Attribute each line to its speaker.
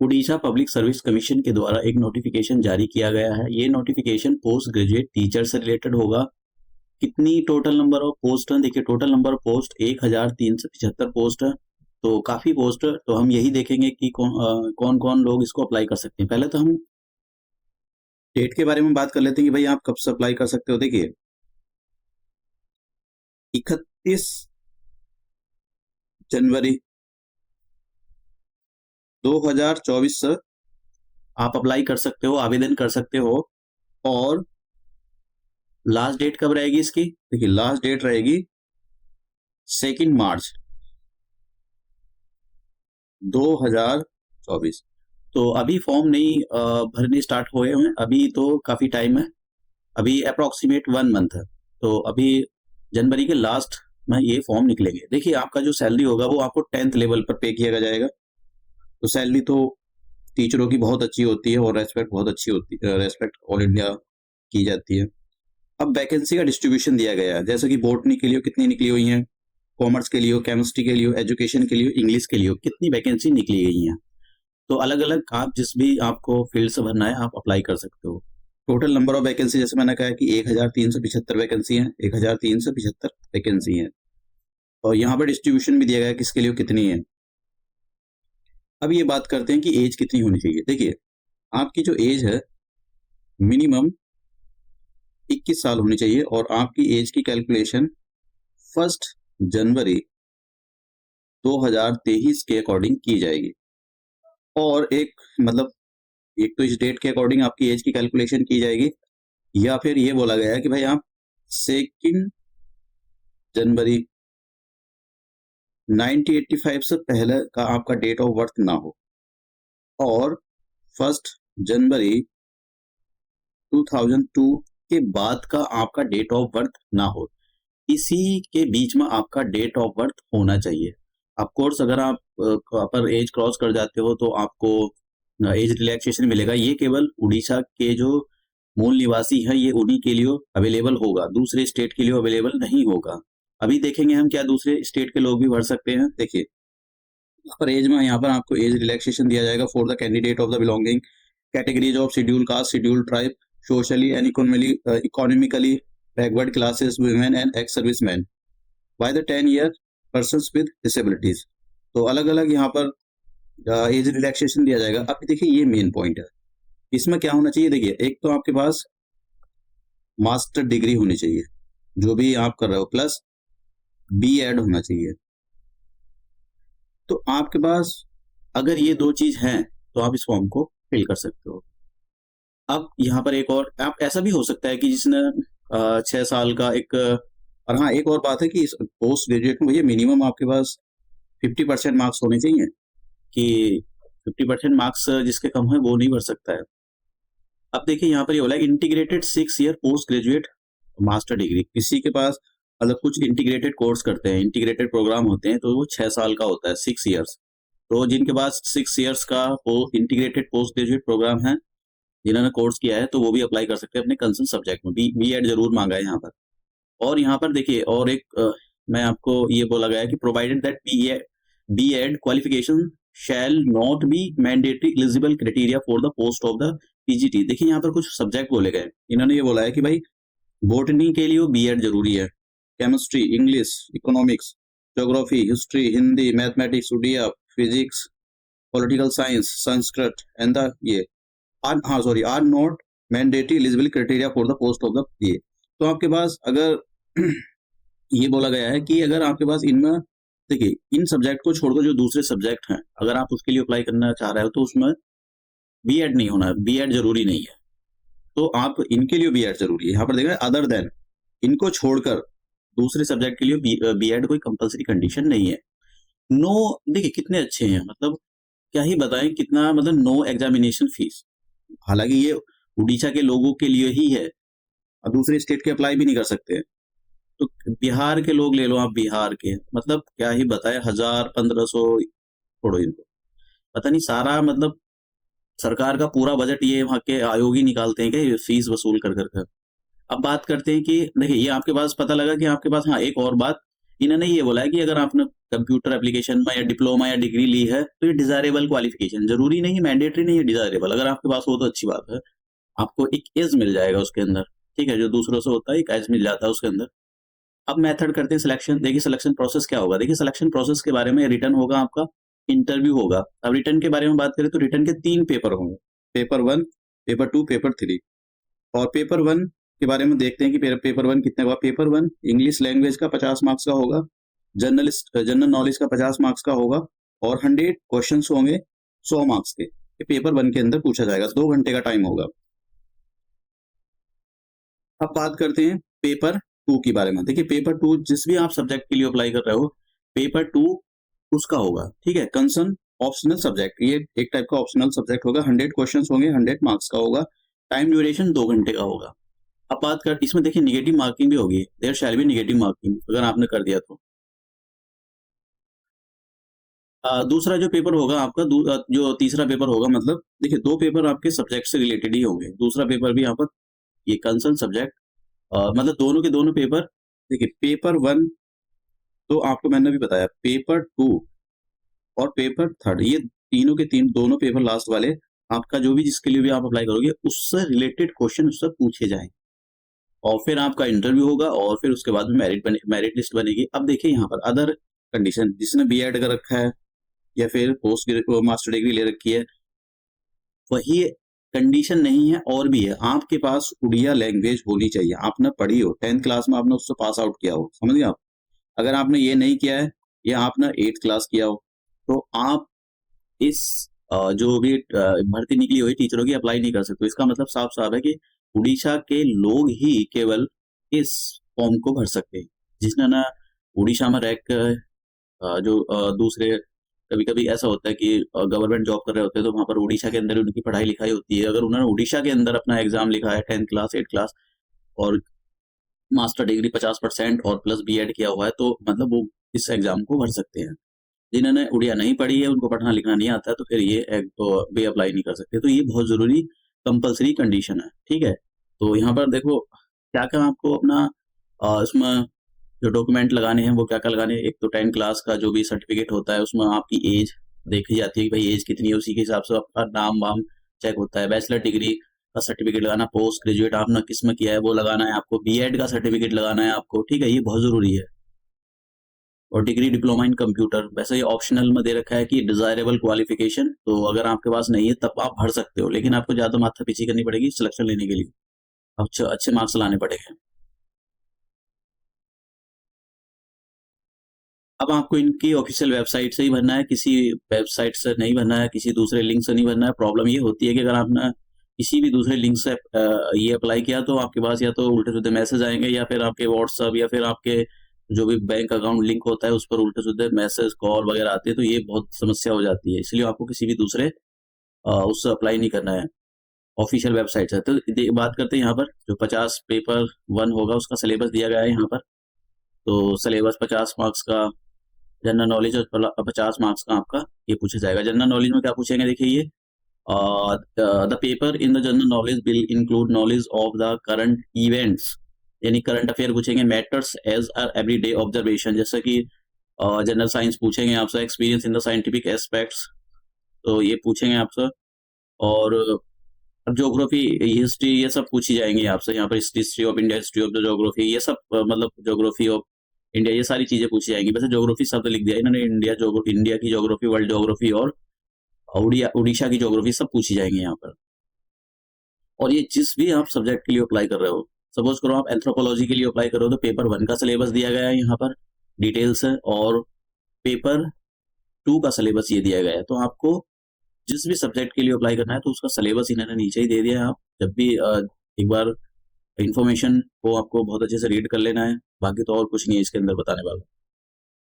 Speaker 1: Orissa public service commission के द्वारा एक नोटिफिकेशन जारी किया गया है। ये नोटिफिकेशन पोस्ट ग्रेजुएट टीचर से रिलेटेड होगा। कितनी टोटल नंबर ऑफ पोस्ट है? देखिए total number of post 1375 post है, तो काफी पोस्ट है। तो हम यही देखेंगे कि कौन कौन लोग इसको अप्लाई कर सकते हैं। पहले तो हम डेट के बारे में बात कर लेते हैं कि भाई आप कब से अप्लाई कर सकते हो। देखिए 31 जनवरी 2024 से आप अप्लाई कर सकते हो, आवेदन कर सकते हो। और लास्ट डेट कब रहेगी इसकी? देखिए लास्ट डेट रहेगी 2 मार्च 2024। तो अभी फॉर्म नहीं भरने स्टार्ट हुए हैं, अभी तो काफी टाइम है, अभी अप्रोक्सीमेट 1 मंथ है। तो अभी जनवरी के लास्ट में ये फॉर्म निकलेंगे। देखिए आपका जो सैलरी होगा वो आपको 10th लेवल पर पे किया जाएगा। तो सैलरी तो टीचरों की बहुत अच्छी होती है और रेस्पेक्ट बहुत अच्छी होती है, रेस्पेक्ट ऑल इंडिया की जाती है। अब वैकेंसी का डिस्ट्रीब्यूशन दिया गया है, जैसे कि बॉटनी के लिए कितनी निकली हुई हैं, कॉमर्स के लिए, केमिस्ट्री के लिए, एजुकेशन के लिए, इंग्लिश के लिए कितनी वैकेंसी निकली गई हैं। तो अलग अलग आप जिस भी आपको फील्ड से भरना है आप अप्लाई कर सकते हो। टोटल नंबर ऑफ वैकेंसी जैसे मैंने कहा कि 1375 वैकेंसी है, 1375 वैकेंसी है। और यहाँ पर डिस्ट्रीब्यूशन भी दिया गया है किसके लिए कितनी है। अब ये बात करते हैं कि एज कितनी होनी चाहिए। देखिए आपकी जो एज है मिनिमम 21 साल होनी चाहिए और आपकी एज की कैलकुलेशन 1 जनवरी 2023 के अकॉर्डिंग की जाएगी। और एक तो इस डेट के अकॉर्डिंग आपकी एज की कैलकुलेशन की जाएगी, या फिर ये बोला गया है कि भाई आप 2 जनवरी 1985 से पहले का आपका डेट ऑफ बर्थ ना हो और 1 जनवरी 2002 के बाद का आपका डेट ऑफ बर्थ ना हो। इसी के बीच में आपका डेट ऑफ बर्थ होना चाहिए। ऑफ कोर्स अगर आप पर एज क्रॉस कर जाते हो तो आपको एज रिलैक्सेशन मिलेगा। ये केवल उड़ीसा के जो मूल निवासी हैं ये उन्हीं के लिए अवेलेबल होगा, दूसरे स्टेट के लिए अवेलेबल नहीं होगा। अभी देखेंगे हम क्या दूसरे स्टेट के लोग भी भर सकते हैं। देखिए यहाँ पर एज में, यहाँ पर आपको एज रिलैक्सेशन दिया जाएगा for the candidate of the belonging categories of schedule caste, schedule tribe, socially and economically backward classes, women and ex serviceman by the 10 year persons with disabilities. तो अलग अलग यहाँ पर एज रिलैक्सेशन दिया जाएगा। अब देखिए ये मेन पॉइंट है, इसमें क्या होना चाहिए। देखिए एक तो आपके पास मास्टर डिग्री होनी चाहिए जो भी आप कर रहे हो, प्लस B.Ed होना चाहिए। तो आपके पास अगर ये 2 चीज हैं तो आप इस फॉर्म को फिल कर सकते हो। अब यहाँ पर एक और आप ऐसा भी हो सकता है कि जिसने 6 साल का एक और हाँ एक और बात है कि इस पोस्ट ग्रेजुएट में ये मिनिमम आपके पास 50% मार्क्स होने चाहिए, कि 50% मार्क्स जिसके कम है वो नहीं भर सकता है। अब देखिए यहाँ पर ये बोला है integrated 6 year post graduate master degree. किसी के पास कुछ इंटीग्रेटेड कोर्स करते हैं, इंटीग्रेटेड प्रोग्राम होते हैं, तो वो 6 साल का होता है, 6 ईयर्स। तो जिनके पास 6 ईयर्स का इंटीग्रेटेड पोस्ट ग्रेजुएट प्रोग्राम है, जिन्होंने कोर्स किया है, तो वो भी अप्लाई कर सकते हैं अपने कंसर्न सब्जेक्ट में। B.Ed जरूर मांगा है यहाँ पर। और यहाँ पर देखिए और एक मैं आपको ये बोला गया है कि provided that B.Ed qualification shall not be mandatory eligible criteria for the post of the PGT। देखिए यहाँ पर कुछ सब्जेक्ट बोले गए, इन्होंने ये बोला है कि भाई बॉटनी के लिए B.Ed जरूरी है, chemistry, English, economics, geography, history, Hindi, mathematics, Odia, physics, political science, Sanskrit and the ये are not mandatory eligible criteria for the post of the ये। तो आपके पास अगर ये बोला गया है कि अगर आपके पास इनमें, देखिए इन सब्जेक्ट को छोड़कर जो दूसरे सब्जेक्ट हैं अगर आप उसके लिए अप्लाई करना चाह रहे हो तो उसमें B.Ed नहीं होना, B.Ed जरूरी नहीं है। तो आप इनके लिए B.Ed जरूरी है। यहाँ पर देखा अदर देन, इनको छोड़कर दूसरे सब्जेक्ट के लिए B.Ed कोई कंपलसरी कंडीशन नहीं है। नो, देखिए कितने अच्छे हैं, क्या ही बताएं कितना, नो एग्जामिनेशन फीस। हालांकि ये उड़ीसा के लोगों के लिए ही है और दूसरे स्टेट के अप्लाई भी नहीं कर सकते। तो बिहार के लोग ले लो आप, बिहार के क्या ही बताए, 1000-1500 छोड़ो इनको, पता नहीं सारा सरकार का पूरा बजट ये वहाँ के आयोग ही निकालते हैं कि फीस वसूल कर कर। अब बात करते हैं कि देखिए ये आपके पास पता लगा कि आपके पास, हाँ एक और बात इन्होंने ये बोला है कि अगर आपने कंप्यूटर एप्लीकेशन में या डिप्लोमा या डिग्री ली है तो ये डिजायरेबल क्वालिफिकेशन, जरूरी नहीं है, मैंडेटरी नहीं है, डिजायरेबल। अगर आपके पास हो तो अच्छी बात है, आपको एक एज मिल जाएगा उसके अंदर, ठीक है, जो दूसरों से होता है एक एज मिल जाता है उसके अंदर। अब मेथड करते हैं सिलेक्शन। देखिए सिलेक्शन प्रोसेस क्या होगा, देखिए सिलेक्शन प्रोसेस के बारे में, रिटर्न होगा आपका, इंटरव्यू होगा। अब रिटर्न के बारे में बात करें तो रिटर्न के 3 पेपर होंगे, पेपर 1, पेपर 2, पेपर 3। और पेपर 1 के बारे में देखते हैं कि पेपर 1 कितने का। पेपर 1 इंग्लिश लैंग्वेज का 50 मार्क्स का होगा, जनरल नॉलेज का 50 मार्क्स का होगा, और 100 क्वेश्चंस होंगे 100 मार्क्स के। ये पेपर 1 के अंदर पूछा जाएगा, 2 घंटे का टाइम होगा। अब बात करते हैं पेपर 2 के बारे में। देखिए पेपर 2 जिस भी आप सब्जेक्ट के लिए अप्लाई कर रहे हो, पेपर 2 उसका होगा, ठीक है, कंसर्न ऑप्शनल सब्जेक्ट, ये एक टाइप का ऑप्शनल सब्जेक्ट होगा। 100 क्वेश्चंस होंगे, 100 मार्क्स का होगा, टाइम ड्यूरेशन 2 घंटे का होगा। अब बात कर, इसमें देखिए निगेटिव मार्किंग भी होगी, there shall be negative marking, अगर आपने कर दिया तो। दूसरा जो पेपर होगा आपका, जो तीसरा पेपर होगा, मतलब देखिए 2 पेपर आपके सब्जेक्ट से रिलेटेड ही होंगे। दूसरा पेपर भी यहाँ पर ये कंसर्न सब्जेक्ट, मतलब दोनों के दोनों पेपर। देखिए पेपर 1 तो आपको मैंने भी बताया, पेपर 2 और पेपर 3, ये तीनों के तीन दोनों पेपर लास्ट वाले, आपका जो भी जिसके लिए भी आप अप्लाई करोगे उससे रिलेटेड क्वेश्चन उससे पूछे जाएंगे, और फिर आपका इंटरव्यू होगा, और फिर उसके बाद में मेरिट लिस्ट बनेगी। अब देखिए यहाँ पर अदर कंडीशन, जिसने बीएड कर रखा है या फिर पोस्ट मास्टर डिग्री ले रखी है, वही कंडीशन नहीं है, और भी है। आपके पास उड़िया लैंग्वेज होनी चाहिए, आपने पढ़ी हो 10th क्लास में, आपने उससे पास आउट किया हो, समझ गए आप। अगर आपने ये नहीं किया है या आपने 8th क्लास किया हो, तो आप इस जो भी भर्ती निकली हुई टीचरों की अप्लाई नहीं कर सकते। इसका मतलब साफ साफ है कि उड़ीसा के लोग ही केवल इस फॉर्म को भर सकते हैं, जिसने ना उड़ीसा में रैंक, जो दूसरे, कभी कभी ऐसा होता है कि गवर्नमेंट जॉब कर रहे होते हैं तो वहां पर उड़ीसा के अंदर उनकी पढ़ाई लिखाई होती है। अगर उन्होंने उड़ीसा के अंदर अपना एग्जाम लिखा है 10th क्लास 8th क्लास और मास्टर डिग्री 50% और प्लस बीएड किया हुआ है, तो मतलब वो इस एग्जाम को भर सकते हैं। जिन्होंने उड़िया नहीं पढ़ी है, उनको पढ़ना लिखना नहीं आता है, तो फिर ये भी अप्लाई नहीं कर सकते। तो ये बहुत जरूरी कंपलसरी कंडीशन है, ठीक है। तो यहाँ पर देखो क्या क्या आपको अपना इसमें जो डॉक्यूमेंट लगाने हैं वो क्या क्या लगाने हैं। एक तो 10 क्लास का जो भी सर्टिफिकेट होता है उसमें आपकी एज देखी जाती है कि भाई एज कितनी है, उसी के हिसाब से आपका नाम वाम चेक होता है। बैचलर डिग्री का सर्टिफिकेट लगाना, पोस्ट ग्रेजुएट आपने किस में किया है वो लगाना है आपको, बीएड का सर्टिफिकेट लगाना है आपको, ठीक है, ये बहुत जरूरी है। और डिग्री डिप्लोमा इन कंप्यूटर, वैसे ये ऑप्शनल में दे रखा है कि डिजायरेबल क्वालिफिकेशन, तो अगर आपके पास नहीं है तब आप भर सकते हो, लेकिन आपको ज्यादा माथा पीछी करनी पड़ेगी सिलेक्शन लेने के लिए, अच्छे अच्छे मार्क्स लाने पड़ेंगे। अब आपको इनकी ऑफिशियल वेबसाइट से ही भरना है, किसी वेबसाइट से नहीं भरना है, किसी दूसरे लिंक से नहीं भरना है। प्रॉब्लम ये होती है कि अगर आपने किसी भी दूसरे लिंक से ये अप्लाई किया तो आपके पास या तो उल्टे सीधे मैसेज आएंगे, या फिर आपके व्हाट्सअप या फिर आपके जो भी बैंक अकाउंट लिंक होता है उस पर उल्टे सीधे मैसेज कॉल वगैरह आती है, तो ये बहुत समस्या हो जाती है। इसलिए आपको किसी भी दूसरे उससे अप्लाई नहीं करना है, ऑफिशियल वेबसाइट से। तो बात करते हैं यहाँ पर जो 50 पेपर 1 होगा उसका सिलेबस दिया गया है यहाँ पर। तो सिलेबस 50 मार्क्स का, जनरल नॉलेज और 50 मार्क्स का आपका ये पूछा जाएगा। जनरल नॉलेज में क्या पूछेंगे, देखिए ये the paper in the general knowledge will include knowledge of the current events, यानी करंट अफेयर पूछेंगे, matters as are everyday observation, जैसे कि जनरल साइंस पूछेंगे आपसे, experience in the scientific aspects, तो ये पूछेंगे आपसे। और ज्योग्राफी, हिस्ट्री, ये सब पूछी जाएंगी आपसे यहाँ पर, history of India, history of the geography, ये सब मतलब ज्योग्राफी ऑफ इंडिया, ये सारी चीजें पूछी जाएंगी। वैसे ज्योग्राफी शब्द लिख दिया इन्होंने, इंडिया की ज्योग्राफी, वर्ल्ड ज्योग्राफी और उड़ीसा की ज्योग्राफी सब पूछी जाएंगी यहाँ पर। और ये जिस भी आप सब्जेक्ट के लिए अप्लाई कर रहे हो, सपोज करो आप एंथ्रोपोलॉजी के लिए अप्लाई कर रहे हो, तो पेपर 1 का सिलेबस दिया गया है यहाँ पर डिटेल्स है, और पेपर 2 का सिलेबस ये दिया गया है। तो आपको जिस भी सब्जेक्ट के लिए अप्लाई करना है तो उसका सिलेबस इन्होंने नीचे ही दे दिया है। आप जब भी एक बार इंफॉर्मेशन को आपको बहुत अच्छे से रीड कर लेना है, बाकी तो और कुछ नहीं है इसके अंदर बताने वाला।